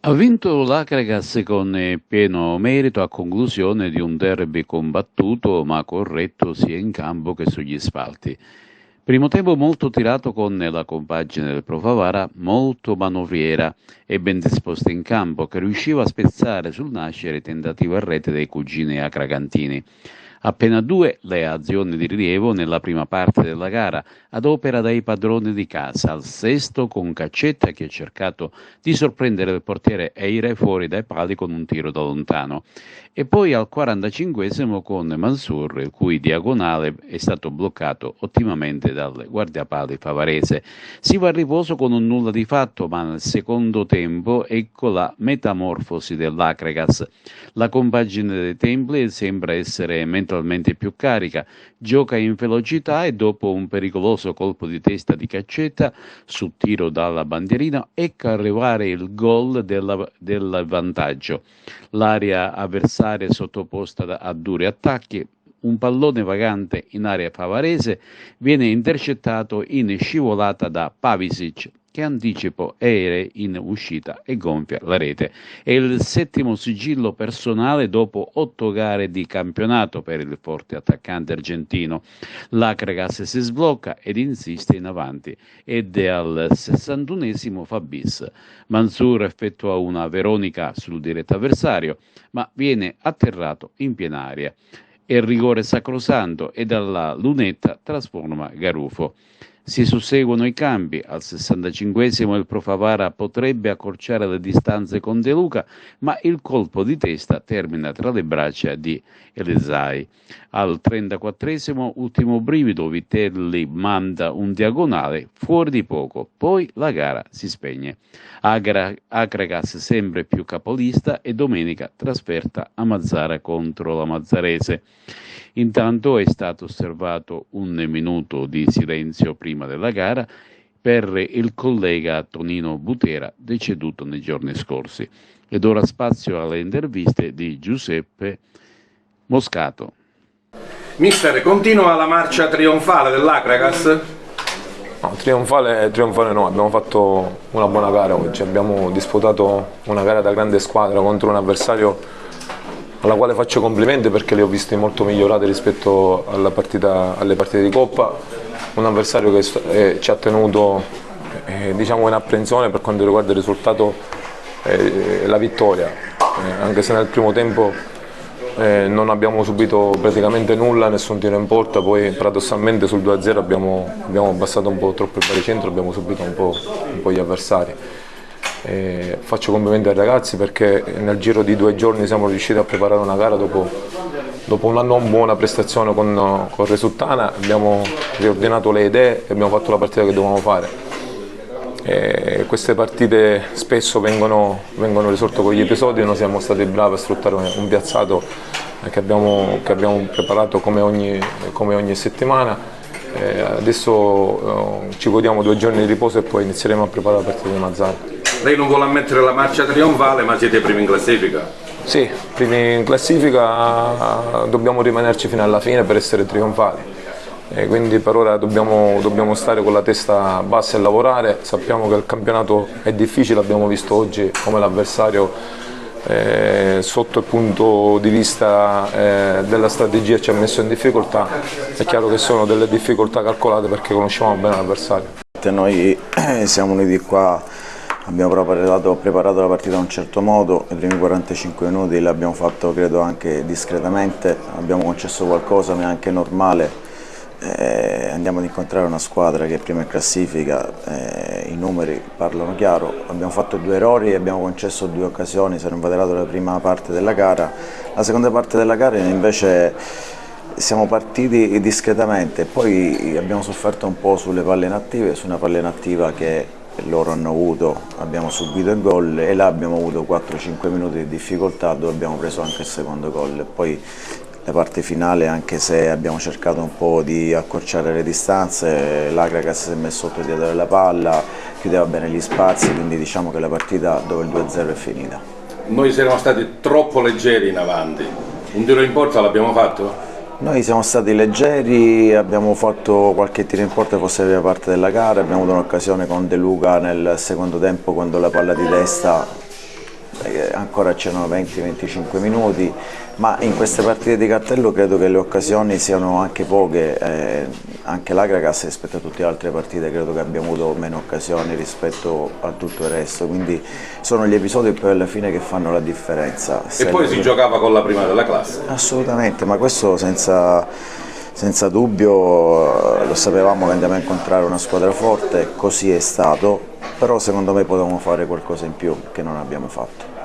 Ha vinto l'Akragas con pieno merito a conclusione di un derby combattuto ma corretto sia in campo che sugli spalti. Primo tempo molto tirato con la compagine del Pro Favara, molto manovriera e ben disposta in campo, che riusciva a spezzare sul nascere i tentativi a rete dei cugini acragantini. Appena due le azioni di rilievo nella prima parte della gara, ad opera dai padroni di casa, al sesto con Caccetta che ha cercato di sorprendere il portiere Eire fuori dai pali con un tiro da lontano, e poi al 45esimo con Mansour, il cui diagonale è stato bloccato ottimamente dal guardiapali favarese. Si va a riposo con un nulla di fatto, ma nel secondo tempo ecco la metamorfosi dell'Acregas. La compagine dei Templi sembra essere mentalmente più carica, gioca in velocità e dopo un pericoloso colpo di testa di Caccetta su tiro dalla bandierina ecco arrivare il gol del vantaggio. L'area avversaria è sottoposta a duri attacchi, un pallone vagante in area favarese viene intercettato in scivolata da Pavisic che anticipa Eire in uscita e gonfia la rete. È il settimo sigillo personale dopo 8 gare di campionato per il forte attaccante argentino. L'Acregas si sblocca ed insiste in avanti ed è al 61esimo fa bis. Mansour effettua una veronica sul diretto avversario, ma viene atterrato in piena aria. E il rigore sacrosanto e dalla lunetta trasforma Garufo. Si susseguono i cambi, al 65esimo il Pro Favara potrebbe accorciare le distanze con De Luca, ma il colpo di testa termina tra le braccia di Elisai. Al 34esimo, ultimo brivido, Vitelli manda un diagonale fuori di poco, poi la gara si spegne. Acregas sempre più capolista e domenica trasferta a Mazzara contro la Mazzarese. Intanto è stato osservato un minuto di silenzio prima della gara per il collega Tonino Butera, deceduto nei giorni scorsi. Ed ora spazio alle interviste di Giuseppe Moscato. Mister, continua la marcia trionfale dell'Acragas? No, trionfale no, abbiamo fatto una buona gara oggi, abbiamo disputato una gara da grande squadra contro un avversario alla quale faccio complimenti perché li ho visti molto migliorati rispetto alle partite di Coppa, un avversario che ci ha tenuto diciamo in apprensione per quanto riguarda il risultato e la vittoria, anche se nel primo tempo non abbiamo subito praticamente nulla, nessun tiro in porta, poi paradossalmente sul 2-0 abbiamo abbassato un po' troppo il baricentro, abbiamo subito un po' gli avversari. Faccio complimenti ai ragazzi perché nel giro di 2 giorni siamo riusciti a preparare una gara dopo una non buona prestazione con Resultana, abbiamo riordinato le idee e abbiamo fatto la partita che dovevamo fare. Queste partite spesso vengono risolte con gli episodi, noi siamo stati bravi a sfruttare un piazzato che abbiamo preparato come ogni settimana. Adesso ci godiamo 2 giorni di riposo e poi inizieremo a preparare la partita di Mazzara. Lei non vuole ammettere la marcia trionfale, ma siete primi in classifica? Sì, primi in classifica, dobbiamo rimanerci fino alla fine per essere trionfali. Quindi per ora dobbiamo stare con la testa bassa e lavorare. Sappiamo che il campionato è difficile, abbiamo visto oggi come l'avversario sotto il punto di vista della strategia ci ha messo in difficoltà. È chiaro che sono delle difficoltà calcolate perché conosciamo bene l'avversario. Noi siamo venuti qua, abbiamo preparato la partita in un certo modo, i primi 45 minuti l'abbiamo fatto credo anche discretamente, abbiamo concesso qualcosa ma è anche normale. Andiamo ad incontrare una squadra che è prima in classifica, i numeri parlano chiaro, abbiamo fatto 2 errori e abbiamo concesso 2 occasioni, se non vado errato la prima parte della gara. La seconda parte della gara invece siamo partiti discretamente, poi abbiamo sofferto un po' sulle palle inattive, su una palla inattiva che loro hanno avuto, abbiamo subito il gol e là abbiamo avuto 4-5 minuti di difficoltà dove abbiamo preso anche il secondo gol. Poi la parte finale, anche se abbiamo cercato un po' di accorciare le distanze, l'Acragas si è messo sotto il dietro della palla, chiudeva bene gli spazi, quindi diciamo che la partita dove il 2-0 è finita. Noi siamo stati troppo leggeri in avanti, un tiro in porta l'abbiamo fatto? Noi siamo stati leggeri, abbiamo fatto qualche tiro in porta, forse la prima parte della gara, abbiamo avuto un'occasione con De Luca nel secondo tempo quando la palla di testa ancora c'erano 20-25 minuti, ma in queste partite di cartello credo che le occasioni siano anche poche, anche l'Agragas rispetto a tutte le altre partite credo che abbiamo avuto meno occasioni rispetto a tutto il resto, quindi sono gli episodi poi alla fine che fanno la differenza. E poi si giocava con la prima della classe. Assolutamente, ma questo senza dubbio, lo sapevamo che andiamo a incontrare una squadra forte, così è stato, però secondo me potevamo fare qualcosa in più che non abbiamo fatto.